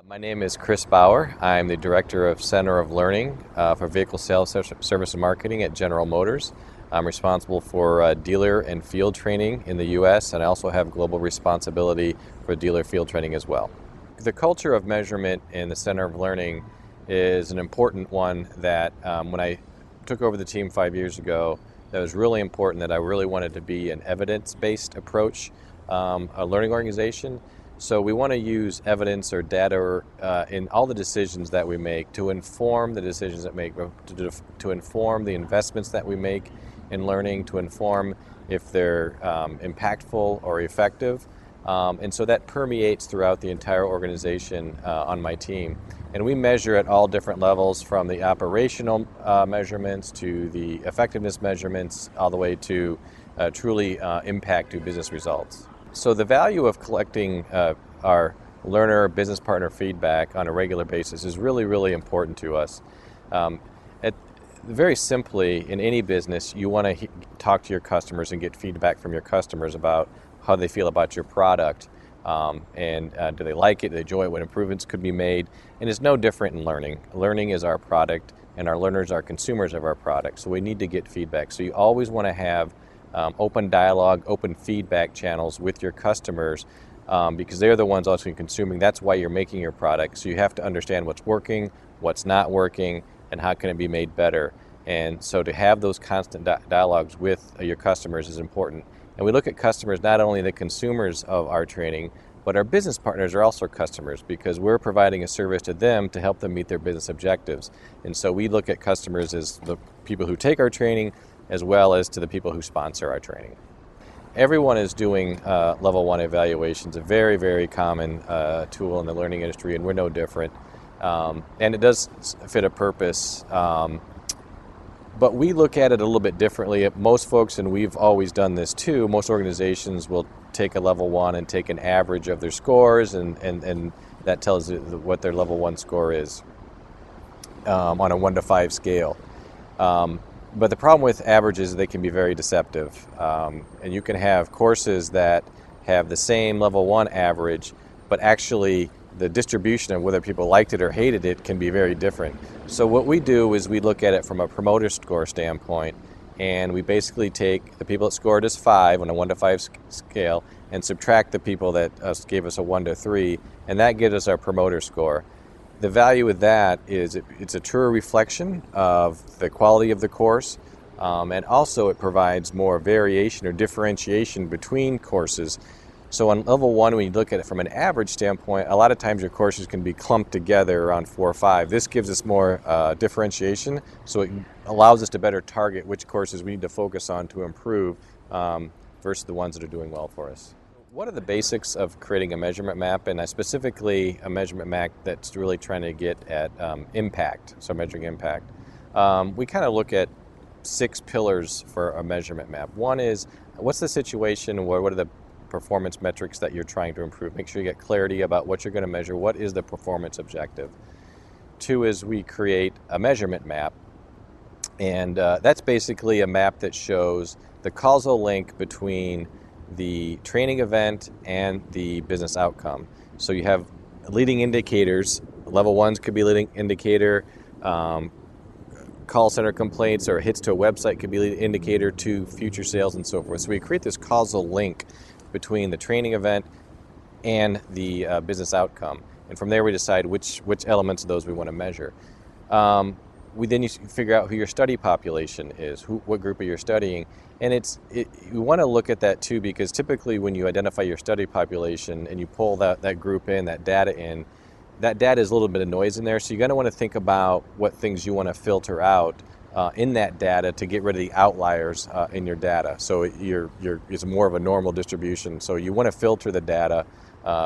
My name is Chris Bauer. I'm the Director of Center of Learning for Vehicle Sales, Service and Marketing at General Motors. I'm responsible for dealer and field training in the U.S., and I also have global responsibility for dealer field training as well. The culture of measurement in the Center of Learning is an important one that when I took over the team 5 years ago, that was really important, that I really wanted to be an evidence-based approach, a learning organization. So we want to use evidence or data in all the decisions that we make to inform the decisions that make, to inform the investments that we make in learning, to inform if they're impactful or effective. And so that permeates throughout the entire organization on my team. And we measure at all different levels, from the operational measurements to the effectiveness measurements, all the way to truly impact to business results. So the value of collecting our learner business partner feedback on a regular basis is really, really important to us. Very simply, in any business, you want to talk to your customers and get feedback from your customers about how they feel about your product, and do they like it, do they enjoy it, what improvements could be made. And it's no different in learning. Learning is our product, and our learners are consumers of our product, so we need to get feedback. So you always want to have open dialogue, open feedback channels with your customers, because they're the ones ultimately consuming. That's why you're making your product. So you have to understand what's working, what's not working, and how can it be made better. And so to have those constant dialogues with your customers is important. And we look at customers, not only the consumers of our training, but our business partners are also customers, because we're providing a service to them to help them meet their business objectives. And so we look at customers as the people who take our training, as well as to the people who sponsor our training. Everyone is doing level 1 evaluations, a very, very common tool in the learning industry, and we're no different. And it does fit a purpose, but we look at it a little bit differently. Most folks, and we've always done this too, most organizations will take a level 1 and take an average of their scores, and that tells you what their level 1 score is on a 1 to 5 scale. But the problem with averages is they can be very deceptive. And you can have courses that have the same level 1 average, but actually the distribution of whether people liked it or hated it can be very different. So what we do is we look at it from a promoter score standpoint, and we basically take the people that scored us 5 on a 1 to 5 scale and subtract the people that gave us a 1 to 3, and that gives us our promoter score. The value of that is it's a truer reflection of the quality of the course, and also it provides more variation or differentiation between courses. So on level 1, when you look at it from an average standpoint, a lot of times your courses can be clumped together around 4 or 5. This gives us more differentiation, so it allows us to better target which courses we need to focus on to improve versus the ones that are doing well for us. What are the basics of creating a measurement map, and specifically a measurement map that's really trying to get at impact, so measuring impact? We kind of look at 6 pillars for a measurement map. One is, what's the situation, what are the performance metrics that you're trying to improve? Make sure you get clarity about what you're going to measure. What is the performance objective? 2 is we create a measurement map, and that's basically a map that shows the causal link between the training event and the business outcome. So you have leading indicators. Level 1s could be leading indicator. Call center complaints or hits to a website could be leading indicator to future sales and so forth. So we create this causal link between the training event and the business outcome. And from there we decide which elements of those we want to measure. You figure out who your study population is, what group are you studying. And you want to look at that too, because typically when you identify your study population and you pull that group in, that data in, that data is a little bit of noise in there. So you're going to want to think about what things you want to filter out in that data to get rid of the outliers in your data. So it's more of a normal distribution. So you want to filter the data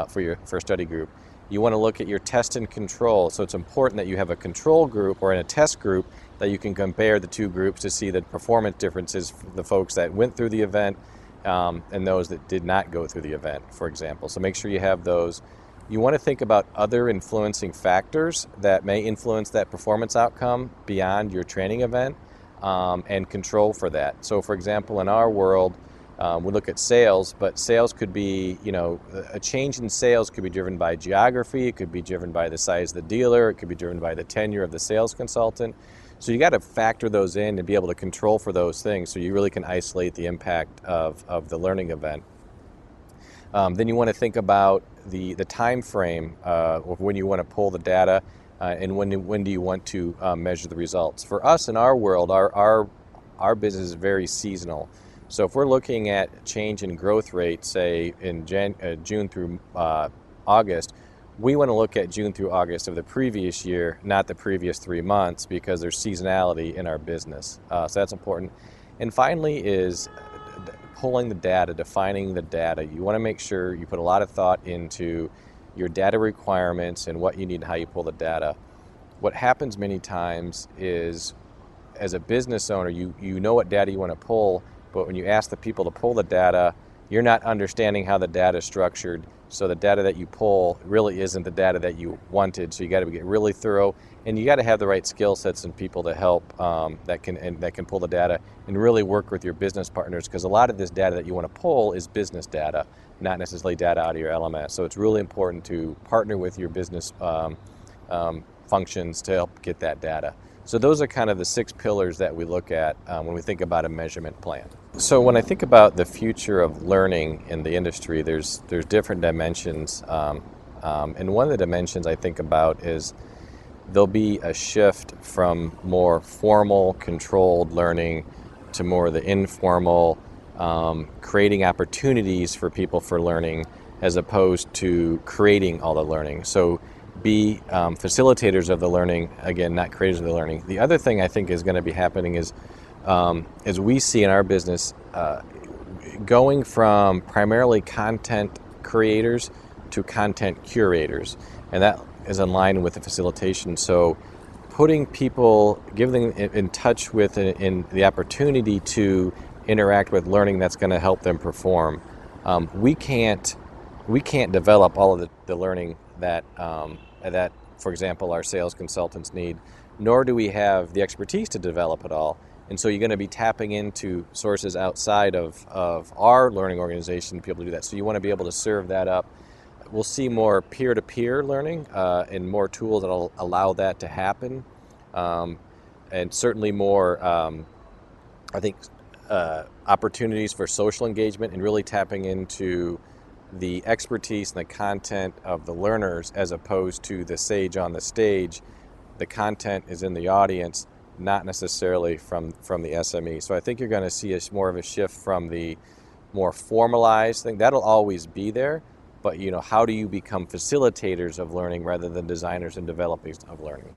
for a study group. You want to look at your test and control. So it's important that you have a control group or in a test group that you can compare the 2 groups to see the performance differences for the folks that went through the event and those that did not go through the event, for example. So make sure you have those. You want to think about other influencing factors that may influence that performance outcome beyond your training event, and control for that. So for example, in our world, We look at sales, but sales could be, a change in sales could be driven by geography, it could be driven by the size of the dealer, it could be driven by the tenure of the sales consultant. So you got to factor those in and be able to control for those things so you really can isolate the impact of the learning event. Then you want to think about the time frame of when you want to pull the data and when do you want to measure the results. For us in our world, our business is very seasonal. So if we're looking at change in growth rate, say in June through August, we want to look at June through August of the previous year, not the previous 3 months, because there's seasonality in our business. So that's important. And finally is pulling the data, defining the data. You want to make sure you put a lot of thought into your data requirements and what you need and how you pull the data. What happens many times is, as a business owner, you know what data you want to pull, but when you ask the people to pull the data, you're not understanding how the data is structured. So the data that you pull really isn't the data that you wanted. So you got to get really thorough, and you got to have the right skill sets and people to help that can pull the data and really work with your business partners, because a lot of this data that you want to pull is business data, not necessarily data out of your LMS. So it's really important to partner with your business functions to help get that data. So those are kind of the 6 pillars that we look at when we think about a measurement plan. So when I think about the future of learning in the industry, there's different dimensions. And one of the dimensions I think about is there'll be a shift from more formal, controlled learning to more of the informal, creating opportunities for people for learning as opposed to creating all the learning. So be facilitators of the learning, again, not creators of the learning. The other thing I think is going to be happening is, as we see in our business, going from primarily content creators to content curators, and that is in line with the facilitation. So putting people, giving them in touch with in the opportunity to interact with learning that's going to help them perform. We can't develop all of the learning that, for example, our sales consultants need, nor do we have the expertise to develop it all. And so you're going to be tapping into sources outside of our learning organization to be able to do that. So you want to be able to serve that up. We'll see more peer-to-peer learning and more tools that will allow that to happen. And certainly more, I think, opportunities for social engagement and really tapping into the expertise and the content of the learners as opposed to the sage on the stage. The content is in the audience, not necessarily from the SME. So I think you're going to see more of a shift from the more formalized thing. That'll always be there, but how do you become facilitators of learning rather than designers and developers of learning?